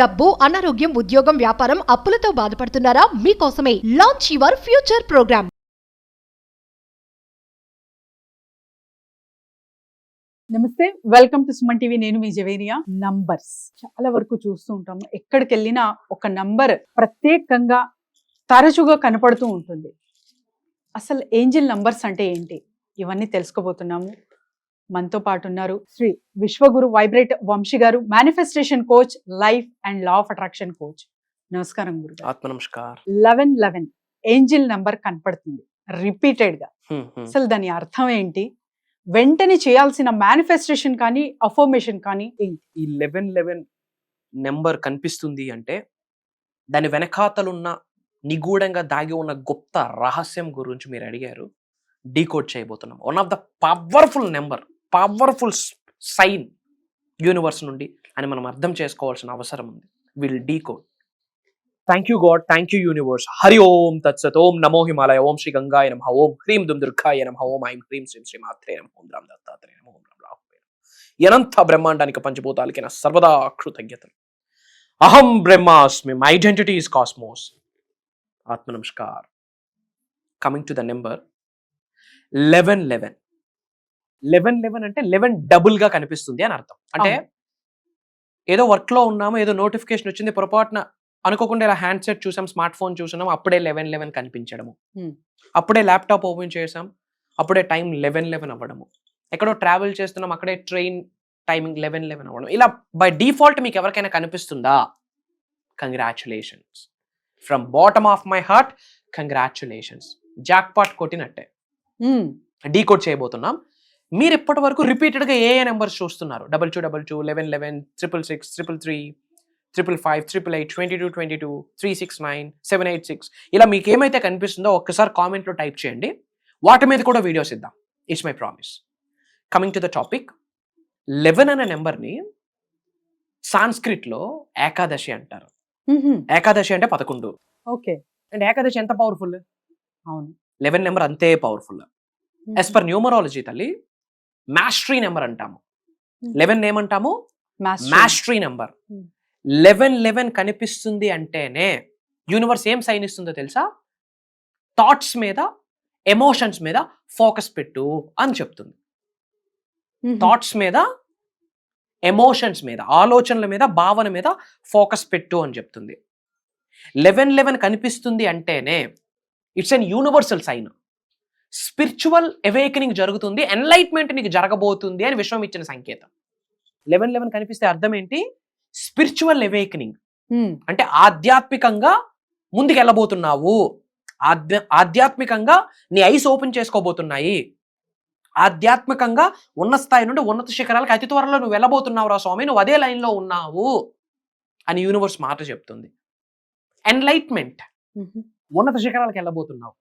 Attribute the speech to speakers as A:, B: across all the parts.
A: డబ్బు, అనారోగ్యం, ఉద్యోగం, వ్యాపారం, అప్పులతో బాధపడుతున్నారా? మీకోసమే లాంచ్ యువర్ ఫ్యూచర్ ప్రోగ్రామ్.
B: నమస్తే, వెల్కమ్ టు సుమన్ టీవీ. నేను మీ జవేరియా. నంబర్స్ చాలా వరకు చూస్తూ ఉంటాము. ఎక్కడికి వెళ్ళినా ఒక నంబర్ ప్రత్యేకంగా తరచుగా కనపడుతూ ఉంటుంది. అసలు ఏంజిల్ నంబర్స్ అంటే ఏంటి, ఇవన్నీ తెలుసుకోబోతున్నాము. మనతో పాటు ఉన్నారు శ్రీ విశ్వగురు వైబ్రేట్ వంశీ గారు, manifestation coach, life and law of attraction coach. నమస్కారం గురు.
C: ఆత్మ నమస్కారం.
B: 1111 ఏంజిల్ నంబర్ కనపడుతుంది రిపీటెడ్ గా. అసలు దాని అర్థం ఏంటి, వెంటనే చేయాల్సిన మేనిఫెస్టేషన్ కానీ అఫర్మేషన్ కానీ ఏంటి?
C: ఈ 1111 నెంబర్ కనిపిస్తుంది అంటే దాని వెనకాతలున్న నిగూఢంగా దాగి ఉన్న గుప్త రహస్యం గురించి మీరు అడిగారు. డీకోడ్ చేయబోతున్నాం. One of the powerful number, powerful sign universe నుండి అని మనం అర్థం చేసుకోవాల్సిన అవసరం ఉంది. Will decode. Thank you God, thank you universe. Hari ఓం తత్సత్. ఓం నమో హిమాలయ. ఓం శ్రీ గంగాయ నమః. ఓం హ్రీం దుమ్ దుర్గాయ నమః. ఓం ఐం హ్రీం శ్రీం శ్రీ మాత్రే నమః. ఓం రామ్ దత్తాత్రేయ నమః. ఓం రామ్ రాహువే నమః. అనంత బ్రహ్మాండానికి పంచభూతాలకి నా సర్వదా కృతజ్ఞతలు. అహం బ్రహ్మాస్మి. My identity is cosmos. ఆత్మ నమస్కార్. Coming to the number 1111. 1111 అంటే 11 డబుల్ గా కనిపిస్తుంది అని అర్థం. అంటే ఏదో వర్క్ లో ఉన్నాము, ఏదో నోటిఫికేషన్ వచ్చింది, పొరపాటున అనుకోకుండా ఇలా హ్యాండ్ సెట్ చూసాం, స్మార్ట్ ఫోన్ చూసాం, అప్పుడే 1111 కనిపించడము. అప్పుడే ల్యాప్టాప్ ఓపెన్ చేసాం, అప్పుడే టైం 1111 అవ్వడము. ఎక్కడో ట్రావెల్ చేస్తున్నాం, అక్కడే ట్రైన్ టైమింగ్ 1111 అవ్వడం. ఇలా బై డిఫాల్ట్ మీకు ఎవరికైనా కనిపిస్తుందా? Congratulations. From bottom of my heart congratulations. Jackpot కొట్టినట్టే. డీకోడ్ చేయబోతున్నాం. మీరు ఇప్పటి వరకు రిపీటెడ్ గా ఏ నెంబర్స్ చూస్తున్నారు? 2222, 1111, 666, 333, 555, 888, 22, 22, 369, 786 ఇలా మీకు ఏమైతే కనిపిస్తుందో ఒక్కసారి కామెంట్ లో టైప్ చేయండి. వాటి మీద కూడా వీడియోస్ ఇద్దాం. It's my promise. Coming to the topic, 11 అనే నెంబర్ని సాంస్క్రిట్ లో ఏకాదశి అంటారు. ఏకాదశి అంటే 11.
B: ఓకే.
C: అండ్ ఏకాదశి ఎంత పవర్ఫుల్?
B: అవును,
C: 11 నెంబర్ అంతే పవర్ఫుల్. యాజ్ పర్ న్యూమరాలజీ తల్లి, మాస్టరీ నెంబర్ అంటాము. 11 ఏమంటాము? Mastery number. 1111 కనిపిస్తుంది అంటేనే యూనివర్స్ ఏం సైన్ ఇస్తుందో తెలుసా? థాట్స్ మీద, ఎమోషన్స్ మీద ఫోకస్ పెట్టు అని చెప్తుంది. థాట్స్ మీద, ఎమోషన్స్ మీద, ఆలోచనల మీద, భావన మీద ఫోకస్ పెట్టు అని చెప్తుంది. 1111 కనిపిస్తుంది అంటేనే it's an universal sign. Spiritual awakening జరుగుతుంది, ఎన్లైట్మెంట్ నీకు జరగబోతుంది అని విశ్వం ఇచ్చిన సంకేతం. 1111 కనిపిస్తే అర్థం ఏంటి? స్పిరిచువల్ అవేకనింగ్ అంటే ఆధ్యాత్మికంగా ముందుకు వెళ్ళబోతున్నావు, ఆధ్యాత్మికంగా నీ ఐస్ ఓపెన్ చేసుకోబోతున్నాయి, ఆధ్యాత్మికంగా ఉన్న స్థాయి నుండి ఉన్నత శిఖరాలకు అతి త్వరలో నువ్వు వెళ్ళబోతున్నావు రా స్వామి, నువ్వు అదే లైన్లో ఉన్నావు అని యూనివర్స్ మాట చెప్తుంది. ఎన్లైట్మెంట్, ఉన్నత శిఖరాలకు వెళ్ళబోతున్నావు.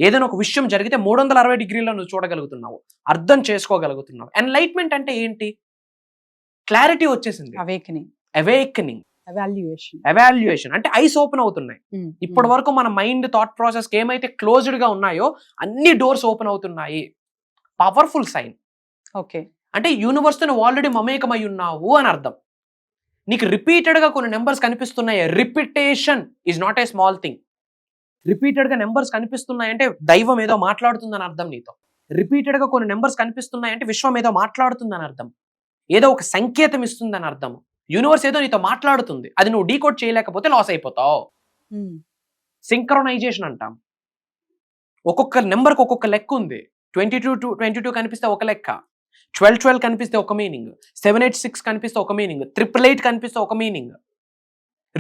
C: ఏదైనా ఒక విషయం జరిగితే 360 డిగ్రీలో నువ్వు చూడగలుగుతున్నావు, అర్థం చేసుకోగలుగుతున్నావు. ఎన్లైట్మెంట్ అంటే ఏంటి? క్లారిటీ వచ్చేసింది. అవేకనింగ్, ఎవాల్యుయేషన్ అంటే ఐస్ ఓపెన్ అవుతున్నాయి. ఇప్పటి వరకు మన మైండ్ థాట్ ప్రాసెస్ ఏమైతే క్లోజ్డ్ గా ఉన్నాయో అన్ని డోర్స్ ఓపెన్ అవుతున్నాయి. Powerful sign.
B: ఓకే.
C: అంటే యూనివర్స్ తో నువ్వు ఆల్రెడీ మమేకమై ఉన్నావు అని అర్థం. నీకు రిపీటెడ్ గా కొన్ని నెంబర్స్ కనిపిస్తున్నాయి. Repetition is not a small thing. Repeated గా నెంబర్స్ కనిపిస్తున్నాయంటే దైవం ఏదో మాట్లాడుతుందని అర్థం నీతో. రిపీటెడ్ గా కొన్ని నెంబర్స్ కనిపిస్తున్నాయంటే విశ్వం ఏదో మాట్లాడుతుందని అర్థం, ఏదో ఒక సంకేతం ఇస్తుందని అర్థం. యూనివర్స్ ఏదో నీతో మాట్లాడుతుంది, అది నువ్వు డీకోడ్ చేయలేకపోతే లాస్ అయిపోతావు. సింక్రొనైజేషన్ అంటాం. ఒక్కొక్క నెంబర్కి ఒక్కొక్క లెక్క ఉంది. 22 కనిపిస్తే ఒక లెక్క, 12 కనిపిస్తే ఒక మీనింగ్, 786 కనిపిస్తే ఒక మీనింగ్, 888 కనిపిస్తే ఒక మీనింగ్.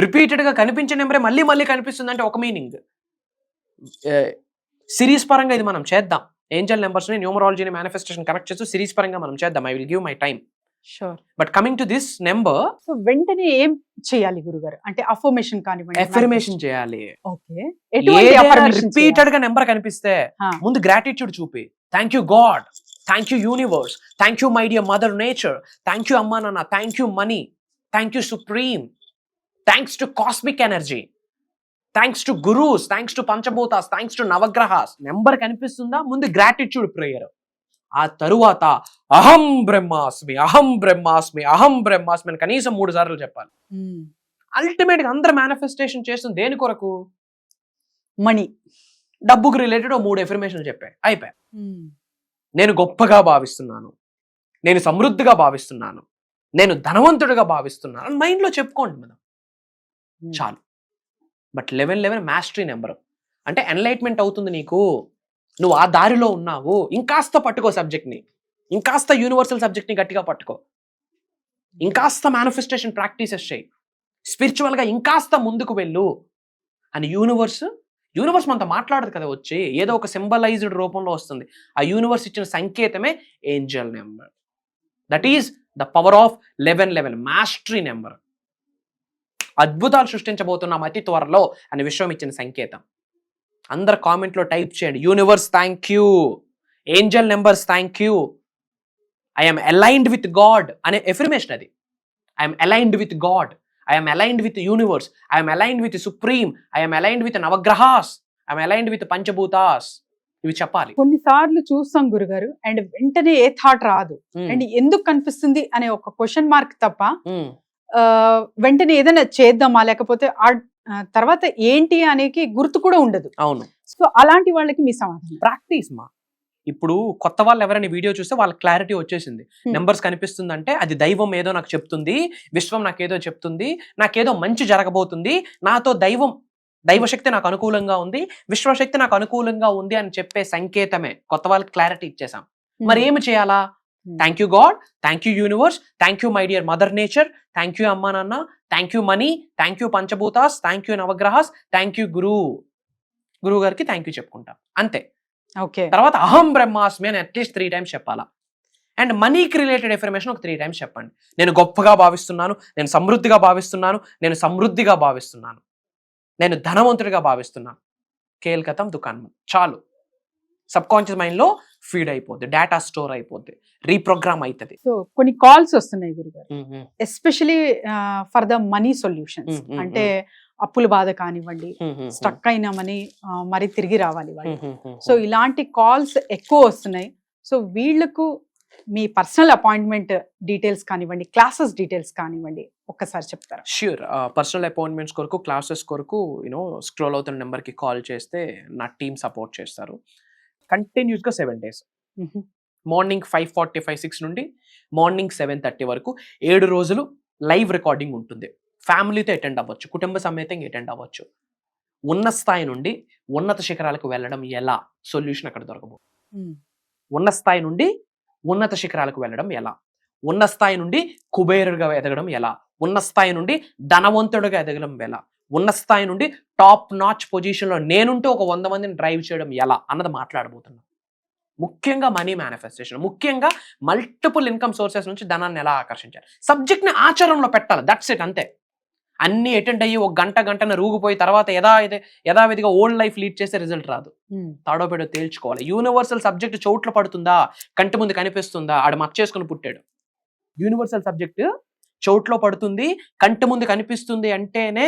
C: రిపీటెడ్ గా కనిపించే నెంబరే మళ్ళీ మళ్ళీ కనిపిస్తుంది అంటే ఒక మీనింగ్. సిరీస్ పరంగా ఇది మనం చేద్దాం. ఏంజల్ నెంబర్స్ ని, న్యూమరాలజీని, మేనిఫెస్టేషన్ కనెక్ట్ చేస్తూ సిరీస్ పరంగా మనం చేద్దాం. I will give my time.
B: Sure.
C: But coming to this number,
B: so వెంటనే ఏం చేయాలి గురుగారు? అంటే అఫర్మేషన్ కానివ్వండి,
C: అఫర్మేషన్ చేయాలి.
B: ఓకే.
C: రిపీటెడ్ గా నెంబర్ కనిపిస్తే ముందు గ్రాటిట్యూడ్ చూపి. Thank you God, thank you universe, thank you my dear mother nature, thank you అమ్మా నాన్న, thank you money, thank you supreme, thanks to cosmic energy, thanks to gurus, thanks to పంచభూతాస్, thanks to నవగ్రహాస్. Number కనిపిస్తుందా? ముందు gratitude prayer. ఆ తరువాత అహం బ్రహ్మాస్మి అహం బ్రహ్మాస్మి అహం బ్రహ్మాస్మి అని కనీసం 3 సార్లు చెప్పాలి. అల్టిమేట్ గా అందరు మేనిఫెస్టేషన్ చేస్తుంది దేని కొరకు?
B: మనీ,
C: డబ్బుకు రిలేటెడ్ 3 ఎఫర్మేషన్లు చెప్పాయి, అయిపోయాయి. నేను గొప్పగా భావిస్తున్నాను, నేను సమృద్ధిగా భావిస్తున్నాను, నేను ధనవంతుడిగా భావిస్తున్నాను అని మైండ్ లో చెప్పుకోండి మనం, చాలు. బట్ 11 మాస్టరీ నెంబర్ అంటే ఎన్లైట్మెంట్ అవుతుంది నీకు, నువ్వు ఆ దారిలో ఉన్నావు, ఇంకాస్త పట్టుకో సబ్జెక్ట్ ని, ఇంకాస్త యూనివర్సల్ సబ్జెక్ట్ ని గట్టిగా పట్టుకో, ఇంకాస్త మేనిఫెస్టేషన్ ప్రాక్టీసెస్ చేయి, స్పిరిచువల్ గా ఇంకాస్త ముందుకు వెళ్ళు అని యూనివర్స్ మనతో మాట్లాడదు కదా, వచ్చి ఏదో ఒక సింబలైజ్డ్ రూపంలో వస్తుంది. ఆ యూనివర్స్ ఇచ్చిన సంకేతమే angel number. That is the power of 11 mastery number. అద్భుతాలు సృష్టించబోతున్నాం అతి త్వరలో అనే విషయం ఇచ్చిన సంకేతం. అందరు కామెంట్లో టైప్ చేయండి, universe thank you, angel numbers thank you, I'm aligned with God అనే ఎఫర్మేషన్ అది. I'm aligned with God, I'm aligned with universe, I'm aligned with supreme, I'm aligned with నవగ్రహాస్, ఐఎమ్ అలైన్డ్ విత్ పంచభూతాస్. ఇవి చెప్పాలి.
B: కొన్నిసార్లు చూస్తాం గురుగారు, అండ్ వెంటనే ఏ థాట్ రాదు, అండ్ ఎందుకు కనిపిస్తుంది అనే ఒక క్వశ్చన్ మార్క్ తప్ప వెంటనే ఏదైనా చేద్దామా లేకపోతే తర్వాత ఏంటి అనేది గుర్తు కూడా ఉండదు.
C: అవును.
B: సో అలాంటి వాళ్ళకి మీ సమాధానం?
C: ప్రాక్టీస్ మా. ఇప్పుడు కొత్త వాళ్ళు ఎవరైనా వీడియో చూస్తే వాళ్ళకి క్లారిటీ వచ్చేసింది. నెంబర్స్ కనిపిస్తుందంటే అది దైవం ఏదో నాకు చెప్తుంది, విశ్వం నాకేదో చెప్తుంది, నాకేదో మంచి జరగబోతుంది, నాతో దైవశక్తి నాకు అనుకూలంగా ఉంది, విశ్వశక్తి నాకు అనుకూలంగా ఉంది అని చెప్పే సంకేతమే. కొత్త వాళ్ళకి క్లారిటీ ఇచ్చేసాం. మరి ఏమి చేయాలా? Thank you God, thank you universe, thank you my dear mother nature, thank you అమ్మా నాన్న, thank you money, thank you పంచభూతాస్, థ్యాంక్ యూ నవగ్రహాస్, థ్యాంక్ యూ గురువు గారికి థ్యాంక్ యూ చెప్పుకుంటాం అంతే.
B: ఓకే.
C: తర్వాత అహం బ్రహ్మాస్మి అని అట్లీస్ట్ 3 times చెప్పాలా. అండ్ మనీకి రిలేటెడ్ ఇన్ఫర్మేషన్ ఒక 3 times చెప్పండి. నేను గొప్పగా భావిస్తున్నాను, నేను సమృద్ధిగా భావిస్తున్నాను, నేను సమృద్ధిగా భావిస్తున్నాను, నేను ధనవంతుడిగా భావిస్తున్నాను. కేల్కతం దుకాణం చాలు. సబ్ కాన్షియస్ మైండ్ లో ఫీడ్ అయిపోద్ది, డేటా స్టోర్ అయిపోద్ది, రీప్రోగ్రామ్ అవుతుంది.
B: సో కొన్ని కాల్స్ వస్తున్నాయి గురుగారు, especially for the money solutions. అంటే అప్పుల బాధ కానివ్వండి, స్టక్ అయినామని మరి తిరిగి రావాలి వాళ్ళు. సో ఇలాంటి కాల్స్ ఎక్కువ వస్తున్నాయి. సో వీళ్లకు మీ పర్సనల్ అపాయింట్మెంట్ డీటెయిల్స్ కానివ్వండి, క్లాసెస్ డీటెయిల్స్ కానివ్వండి, ఒక్కసారి చెప్తారా?
C: ష్యూర్. పర్సనల్ అపాయింట్మెంట్స్ కొరకు, క్లాసెస్ కొరకు స్క్రోల్ అవుతున్న నెంబర్కి కాల్ చేస్తే నా టీమ్ సపోర్ట్ చేస్తారు. కంటిన్యూస్గా 7 days, మార్నింగ్ 5:45, 6 నుండి మార్నింగ్ 7:30 వరకు 7 రోజులు లైవ్ రికార్డింగ్ ఉంటుంది. ఫ్యామిలీతో అటెండ్ అవ్వచ్చు, కుటుంబ సమేతంగా అటెండ్ అవ్వచ్చు. ఉన్న స్థాయి నుండి ఉన్నత శిఖరాలకు వెళ్ళడం ఎలా, సొల్యూషన్ అక్కడ దొరకబోతుంది. ఉన్న స్థాయి నుండి ఉన్నత శిఖరాలకు వెళ్ళడం ఎలా, ఉన్న స్థాయి నుండి కుబేరుడిగా ఎదగడం ఎలా, ఉన్న స్థాయి నుండి ధనవంతుడిగా ఎదగడం ఎలా, ఉన్న స్థాయి నుండి టాప్ నాచ్ పొజిషన్లో నేనుంటూ ఒక 100 మందిని డ్రైవ్ చేయడం ఎలా అన్నది మాట్లాడబోతున్నాం. ముఖ్యంగా మనీ మేనిఫెస్టేషన్, ముఖ్యంగా మల్టిపుల్ ఇన్కమ్ సోర్సెస్ నుంచి ధనాన్ని ఎలా ఆకర్షించాలి, సబ్జెక్ట్ని ఆచరణలో పెట్టాలి. దట్స్ ఇట్, అంతే. అన్ని అటెండ్ అయ్యి ఒక గంటన రూగిపోయి తర్వాత యథావిధిగా ఓల్డ్ లైఫ్ లీడ్ చేస్తే రిజల్ట్ రాదు. తాడోపేడో తేల్చుకోవాలి. యూనివర్సల్ సబ్జెక్ట్ చోట్ల పడుతుందా, కంటి ముందు కనిపిస్తుందా, ఆడ మచ్చేసుకుని పుట్టాడు. యూనివర్సల్ సబ్జెక్ట్ చోట్లో పడుతుంది, కంటి ముందు కనిపిస్తుంది అంటేనే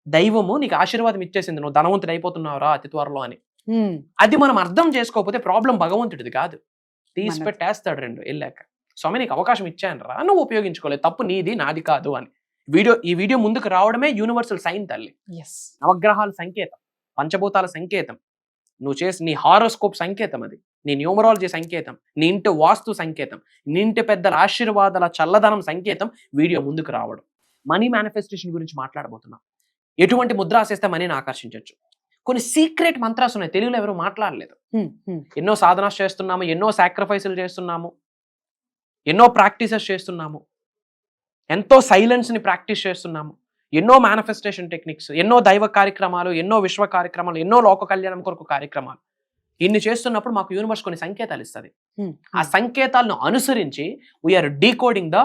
C: దైవము నీకు ఆశీర్వాదం ఇచ్చేసింది, నువ్వు ధనవంతుడు అయిపోతున్నావురా అతి త్వరలో అని. అది మనం అర్థం చేసుకోకపోతే ప్రాబ్లం భగవంతుడిది కాదు, తీసి పెట్టేస్తాడు 2 వెళ్ళాక. స్వామి నీకు అవకాశం ఇచ్చాను రా, నువ్వు ఉపయోగించుకోలేదు, తప్పు నీది నాది కాదు అని. ఈ వీడియో ముందుకు రావడమే యూనివర్సల్ సైన్ తల్లి. నవగ్రహాల సంకేతం, పంచభూతాల సంకేతం, నువ్వు చేసి నీ హారోస్కోప్ సంకేతం, అది నీ న్యూమరాలజీ సంకేతం, నీ ఇంటి వాస్తు సంకేతం, నీ ఇంటి పెద్దల ఆశీర్వాదాల చల్లదనం సంకేతం వీడియో ముందుకు రావడం. మనీ మేనిఫెస్టేషన్ గురించి మాట్లాడబోతున్నాం. ఎటువంటి ముద్ర ఆశిస్తే మనీని ఆకర్షించవచ్చు. కొన్ని సీక్రెట్ మంత్రాస్ ఉన్నాయి, తెలుగులో ఎవరు మాట్లాడలేదు. ఎన్నో సాధనాలు చేస్తున్నాము, ఎన్నో సాక్రిఫైసులు చేస్తున్నాము, ఎన్నో ప్రాక్టీసెస్ చేస్తున్నాము, ఎంతో సైలెన్స్ని ప్రాక్టీస్ చేస్తున్నాము, ఎన్నో మేనిఫెస్టేషన్ టెక్నిక్స్, ఎన్నో దైవ కార్యక్రమాలు, ఎన్నో విశ్వ కార్యక్రమాలు, ఎన్నో లోక కళ్యాణం కొరకు కార్యక్రమాలు. ఇన్ని చేస్తున్నప్పుడు మాకు యూనివర్స్ కొన్ని సంకేతాలు ఇస్తుంది. ఆ సంకేతాలను అనుసరించి వీఆర్ డీకోడింగ్ ద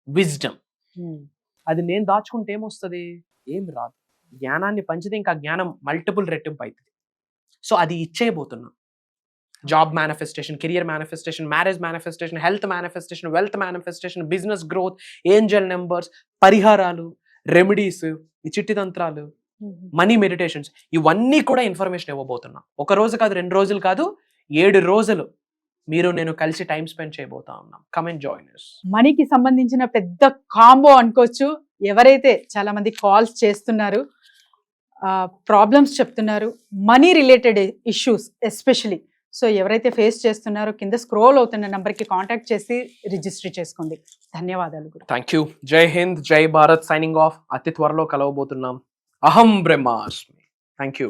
C: విజ్డమ్. అది నేను దాచుకుంటే ఏమొస్తుంది? ఏం రాదు. జ్ఞానాన్ని పంచితే ఇంకా జ్ఞానం మల్టిపుల్ రెట్టింపు అవుతుంది. సో అది ఇచ్చేయబోతున్నాం. Job manifestation, career manifestation, marriage manifestation, health manifestation, wealth manifestation, business growth, angel numbers, పరిహారాలు, రెమెడీస్, ఈ చిట్టి తంత్రాలు, మనీ మెడిటేషన్స్, ఇవన్నీ కూడా ఇన్ఫర్మేషన్ ఇవ్వబోతున్నాం. 1 రోజు కాదు, 2 రోజులు కాదు, 7 రోజులు మీరు నేను కలిసి టైం స్పెండ్ చేయబోతా ఉన్నాం. Come and join us.
B: మనీకి సంబంధించిన పెద్ద కాంబో అనుకోవచ్చు. ఎవరైతే చాలా మంది కాల్స్ చేస్తున్నారు, ప్రాబ్లమ్స్ చెప్తున్నారు, money related issues especially, so ఎవరైతే ఫేస్ చేస్తున్నారో కింద స్క్రోల్ అవుతున్న నంబర్కి కాంటాక్ట్ చేసి రిజిస్టర్ చేసుకోండి. ధన్యవాదాలు గురు.
C: Thank you. జై హింద్, జై భారత్. Signing off. అతి త్వరలో కలవబోతున్నాం. అహం బ్రహ్మాస్మి. Thank you.